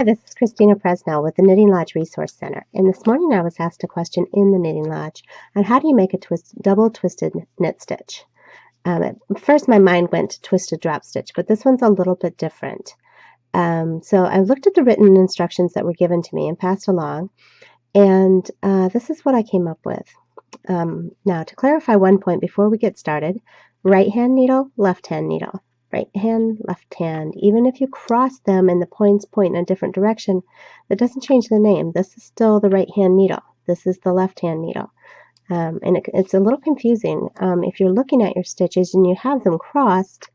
Hi, this is Christina Presnell with the Knitting Lodge Resource Center, and this morning I was asked a question in the Knitting Lodge on how do you make a double twisted knit stitch. At first my mind went to twisted drop stitch, but this one's a little bit different. So I looked at the written instructions that were given to me and passed along, and this is what I came up with. Now, to clarify one point before we get started, right hand needle, left hand needle. Right hand, left hand. Even if you cross them and the points point in a different direction, that doesn't change the name. This is still the right hand needle. This is the left hand needle. And it's a little confusing if you're looking at your stitches and you have them crossed,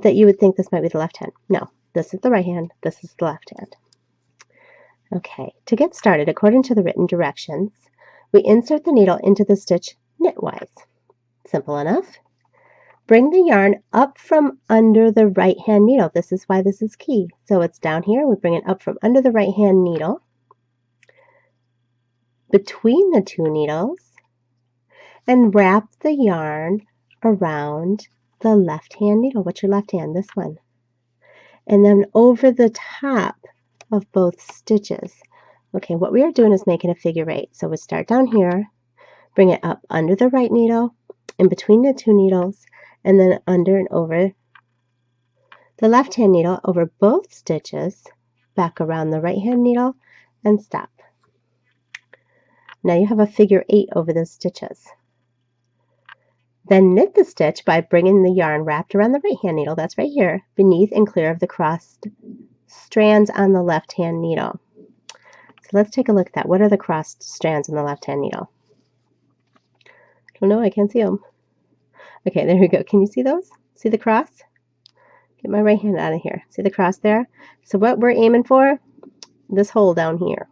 that you would think this might be the left hand. No, this is the right hand, this is the left hand. Okay, to get started, according to the written directions, we insert the needle into the stitch knitwise. Simple enough. Bring the yarn up from under the right hand needle. This is why this is key. So it's down here. We bring it up from under the right hand needle, between the two needles, and wrap the yarn around the left hand needle. What's your left hand? This one. And then over the top of both stitches. Okay, what we are doing is making a figure eight. So we start down here, bring it up under the right needle, in between the two needles, and then under and over the left hand needle, over both stitches, back around the right hand needle, and stop. Now you have a figure eight over those stitches. Then knit the stitch by bringing the yarn wrapped around the right hand needle, that's right here, beneath and clear of the crossed strands on the left hand needle. So let's take a look at that. What are the crossed strands on the left hand needle? I don't know, I can't see them. Okay, there we go. Can you see those? See the cross? Get my right hand out of here. See the cross there? So what we're aiming for? This hole down here.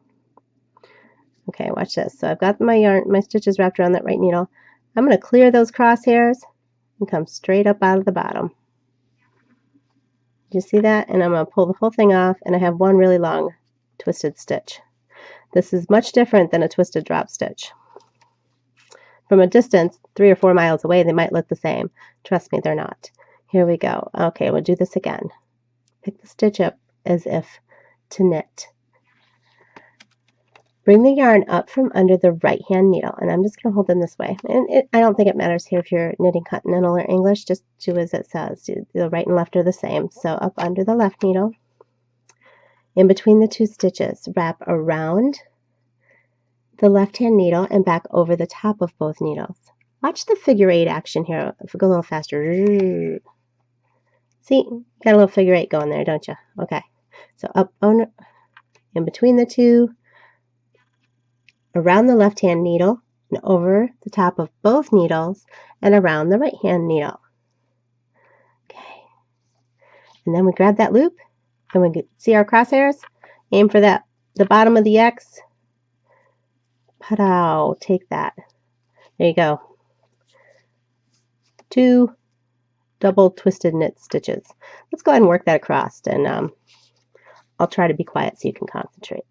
Okay, watch this. So I've got my stitches wrapped around that right needle. I'm going to clear those crosshairs and come straight up out of the bottom. Do you see that? And I'm going to pull the whole thing off, and I have one really long twisted stitch. This is much different than a twisted drop stitch. From a distance, 3 or 4 miles away, they might look the same. Trust me, they're not. Here we go. Okay, we'll do this again. Pick the stitch up as if to knit. Bring the yarn up from under the right hand needle, and I'm just going to hold them this way. And I don't think it matters here if you're knitting continental or English, just do as it says. The right and left are the same. So up under the left needle, in between the two stitches, wrap around the left hand needle and back over the top of both needles. Watch the figure eight action here. If we go a little faster. See, got a little figure eight going there, don't you? Okay. So up on, in between the two, around the left hand needle, and over the top of both needles, and around the right hand needle. Okay. And then we grab that loop, and we see our crosshairs. Aim for that, the bottom of the X. Pow! Take that. There you go. 2 double twisted knit stitches. Let's go ahead and work that across, and I'll try to be quiet so you can concentrate.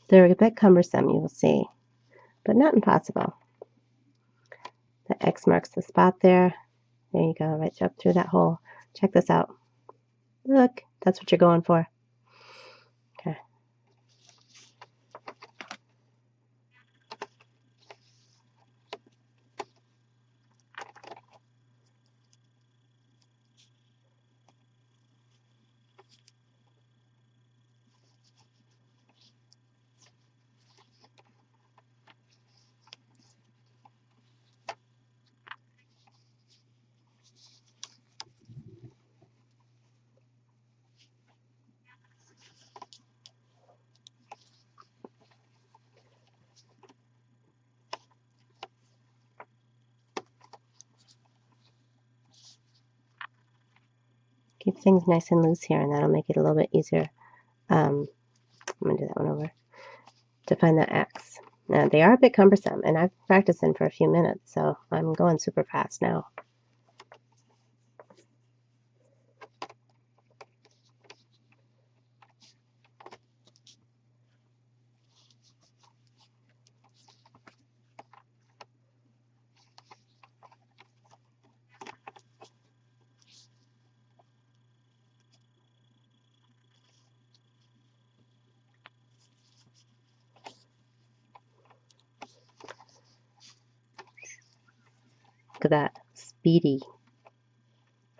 They're a bit cumbersome, you will see, but not impossible. The X marks the spot there. There you go, right up through that hole. Check this out. Look, that's what you're going for. Okay. Keep things nice and loose here, and that'll make it a little bit easier. I'm going to do that one over to find the X. Now, they are a bit cumbersome, and I've practiced them for a few minutes, so I'm going super fast now. Look at that, speedy.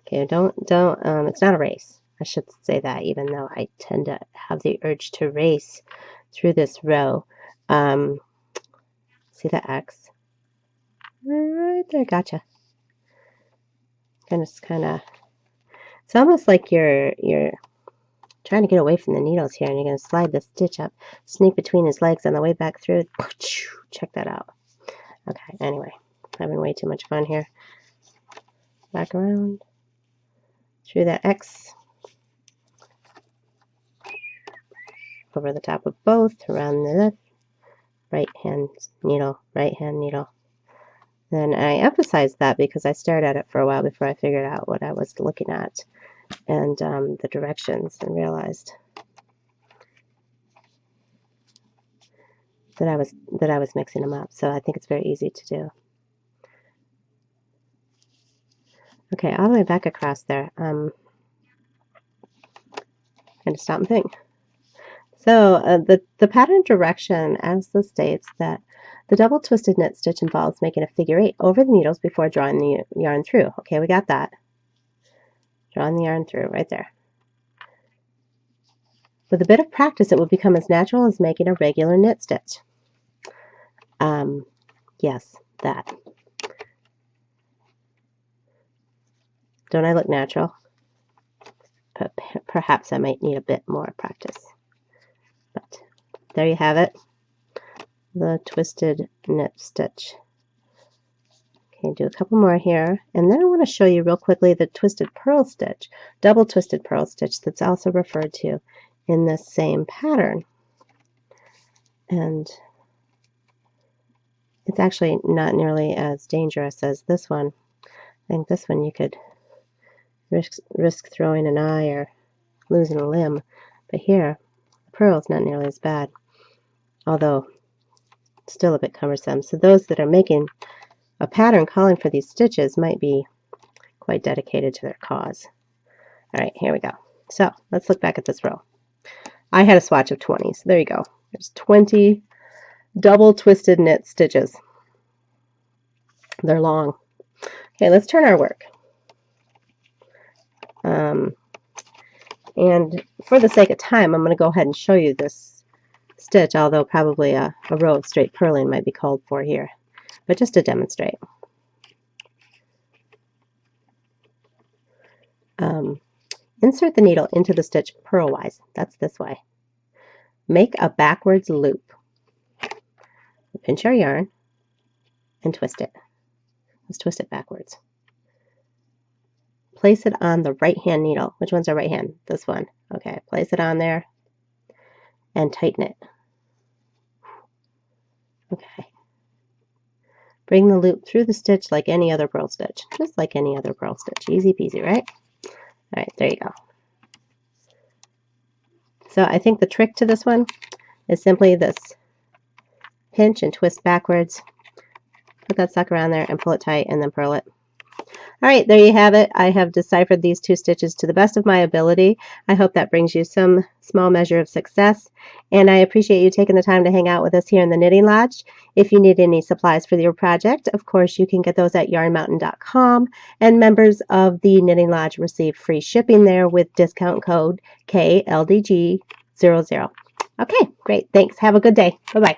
Okay, don't, it's not a race. I should say that, even though I tend to have the urge to race through this row. See the X? Right there, gotcha. It's almost like you're trying to get away from the needles here, and you're going to slide the stitch up, sneak between his legs on the way back through. Check that out. Okay, anyway, having way too much fun here. Back around through that X, over the top of both, around the right hand needle. Then I emphasized that because I stared at it for a while before I figured out what I was looking at and the directions, and realized that I was mixing them up. So I think it's very easy to do. Okay, all the way back across there. Going to stop and think. So the pattern direction, as this states, that the double twisted knit stitch involves making a figure 8 over the needles before drawing the yarn through. Okay, we got that. Drawing the yarn through right there. With a bit of practice, it will become as natural as making a regular knit stitch. Yes, that. Don't I look natural? But perhaps I might need a bit more practice. But there you have it. The twisted knit stitch. Okay, do a couple more here, and then I want to show you real quickly the twisted purl stitch, double twisted purl stitch, that's also referred to in this same pattern. And it's actually not nearly as dangerous as this one. I think this one you could risk throwing an eye or losing a limb, but here the purl is not nearly as bad, although still a bit cumbersome. So those that are making a pattern calling for these stitches might be quite dedicated to their cause. All right, here we go. So let's look back at this row. I had a swatch of 20, so there you go. There's 20 double twisted knit stitches. They're long. Okay, let's turn our work. And for the sake of time, I'm going to go ahead and show you this stitch, although probably a row of straight purling might be called for here, but just to demonstrate. Insert the needle into the stitch purlwise. That's this way. Make a backwards loop. Pinch our yarn and twist it. Let's twist it backwards. Place it on the right hand needle. Which one's our right hand? This one. Okay, place it on there and tighten it. Okay. Bring the loop through the stitch like any other purl stitch. Just like any other purl stitch. Easy peasy, right? All right, there you go. So I think the trick to this one is simply this. Pinch and twist backwards. Put that sucker on there and pull it tight and then purl it. All right, there you have it. I have deciphered these two stitches to the best of my ability. I hope that brings you some small measure of success, and I appreciate you taking the time to hang out with us here in the Knitting Lodge. If you need any supplies for your project, of course, you can get those at yarnmountain.com, and members of the Knitting Lodge receive free shipping there with discount code KLDG00. Okay, great. Thanks. Have a good day. Bye-bye.